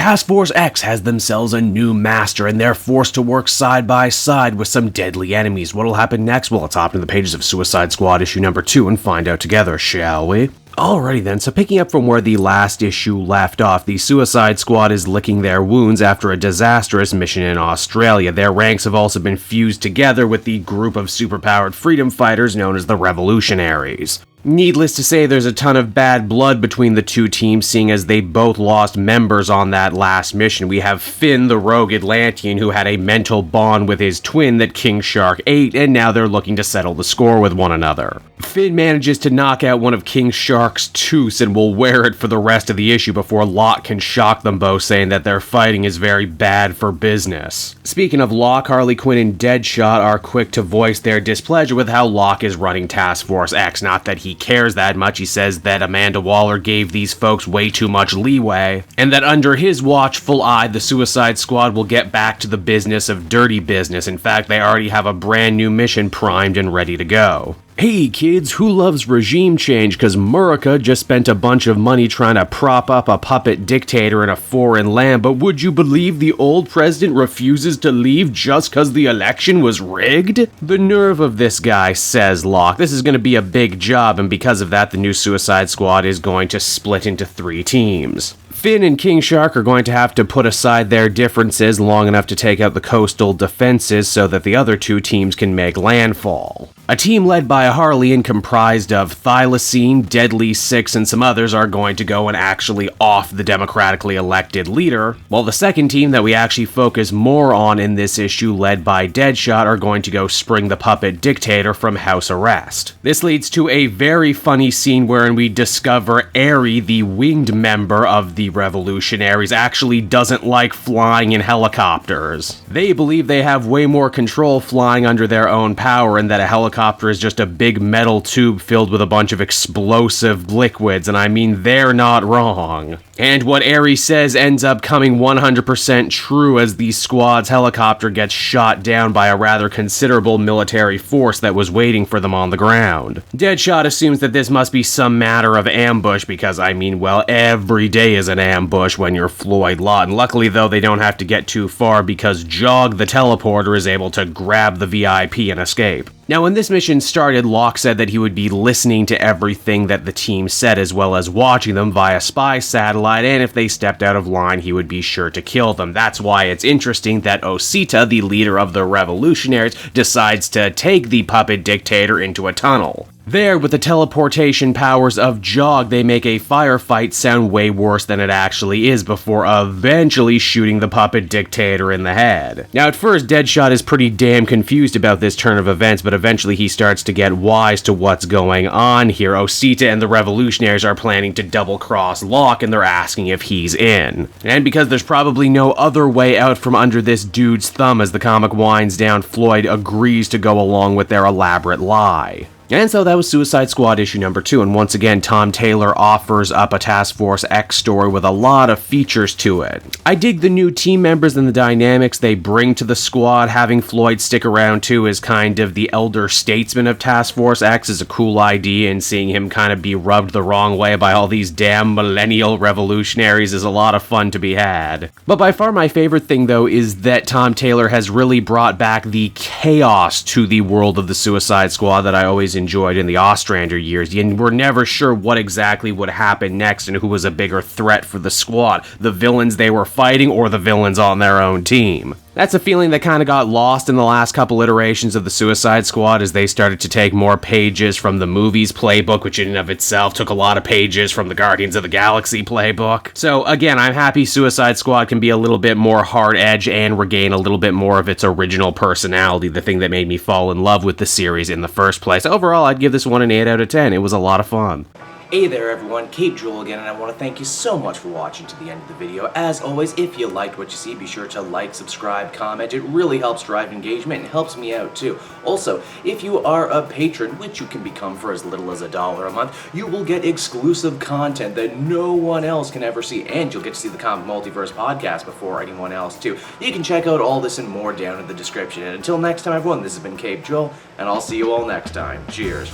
Task Force X has themselves a new master, and they're forced to work side by side with some deadly enemies. What'll happen next? Well, let's hop into the pages of Suicide Squad issue number 2 and find out together, shall we? Alrighty then, so picking up from where the last issue left off, the Suicide Squad is licking their wounds after a disastrous mission in Australia. Their ranks have also been fused together with the group of superpowered freedom fighters known as the Revolutionaries. Needless to say, there's a ton of bad blood between the two teams, seeing as they both lost members on that last mission. We have Finn, the rogue Atlantean, who had a mental bond with his twin that King Shark ate, and now they're looking to settle the score with one another. Finn manages to knock out one of King Shark's tooths and will wear it for the rest of the issue before Locke can shock them both, saying that their fighting is very bad for business. Speaking of Locke, Harley Quinn and Deadshot are quick to voice their displeasure with how Locke is running Task Force X. Not that he cares that much. He says that Amanda Waller gave these folks way too much leeway, and that under his watchful eye, the Suicide Squad will get back to the business of dirty business. In fact, they already have a brand new mission primed and ready to go. Hey kids, who loves regime change? Cause Murica just spent a bunch of money trying to prop up a puppet dictator in a foreign land, but would you believe the old president refuses to leave just cause the election was rigged? The nerve of this guy, says Locke. This is gonna be a big job, and because of that, the new Suicide Squad is going to split into 3 teams. Finn and King Shark are going to have to put aside their differences long enough to take out the coastal defenses so that the other 2 teams can make landfall. A team led by Harley and comprised of Thylacine, Deadly Six, and some others are going to go and actually off the democratically elected leader, while the second team that we actually focus more on in this issue, led by Deadshot, are going to go spring the puppet dictator from house arrest. This leads to a very funny scene wherein we discover Aerie, the winged member of the Revolutionaries, actually doesn't like flying in helicopters. They believe they have way more control flying under their own power, and that a helicopter is just a big metal tube filled with a bunch of explosive liquids, and I mean, they're not wrong. And what Aerie says ends up coming 100% true, as the squad's helicopter gets shot down by a rather considerable military force that was waiting for them on the ground. Deadshot assumes that this must be some matter of ambush because, I mean, well, every day is an ambush when you're Floyd Lawton. Luckily, though, they don't have to get too far because Jog the teleporter is able to grab the VIP and escape. Now, when this mission started, Locke said that he would be listening to everything that the team said as well as watching them via spy satellite, and if they stepped out of line, he would be sure to kill them. That's why it's interesting that Osita, the leader of the Revolutionaries, decides to take the puppet dictator into a tunnel. There, with the teleportation powers of Jog, they make a firefight sound way worse than it actually is before eventually shooting the puppet dictator in the head. Now, at first, Deadshot is pretty damn confused about this turn of events, but eventually he starts to get wise to what's going on here. Osita and the Revolutionaries are planning to double-cross Locke, and they're asking if he's in. And because there's probably no other way out from under this dude's thumb as the comic winds down, Floyd agrees to go along with their elaborate lie. And so that was Suicide Squad issue number 2, and once again, Tom Taylor offers up a Task Force X story with a lot of features to it. I dig the new team members and the dynamics they bring to the squad. Having Floyd stick around too as kind of the elder statesman of Task Force X is a cool idea, and seeing him kind of be rubbed the wrong way by all these damn millennial revolutionaries is a lot of fun to be had. But by far my favorite thing, though, is that Tom Taylor has really brought back the chaos to the world of the Suicide Squad that I always enjoyed in the Ostrander years, and we're never sure what exactly would happen next and who was a bigger threat for the squad, the villains they were fighting or the villains on their own team. That's a feeling that kind of got lost in the last couple iterations of the Suicide Squad as they started to take more pages from the movie's playbook, which in and of itself took a lot of pages from the Guardians of the Galaxy playbook. So again, I'm happy Suicide Squad can be a little bit more hard-edged and regain a little bit more of its original personality, the thing that made me fall in love with the series in the first place. Overall, I'd give this one an 8 out of 10. It was a lot of fun. Hey there everyone, Cape Joel again, and I want to thank you so much for watching to the end of the video. As always, if you liked what you see, be sure to like, subscribe, comment. It really helps drive engagement and helps me out too. Also, if you are a patron, which you can become for as little as $1 a month, you will get exclusive content that no one else can ever see, and you'll get to see the Comic Multiverse podcast before anyone else too. You can check out all this and more down in the description. And until next time everyone, this has been Cape Joel, and I'll see you all next time. Cheers.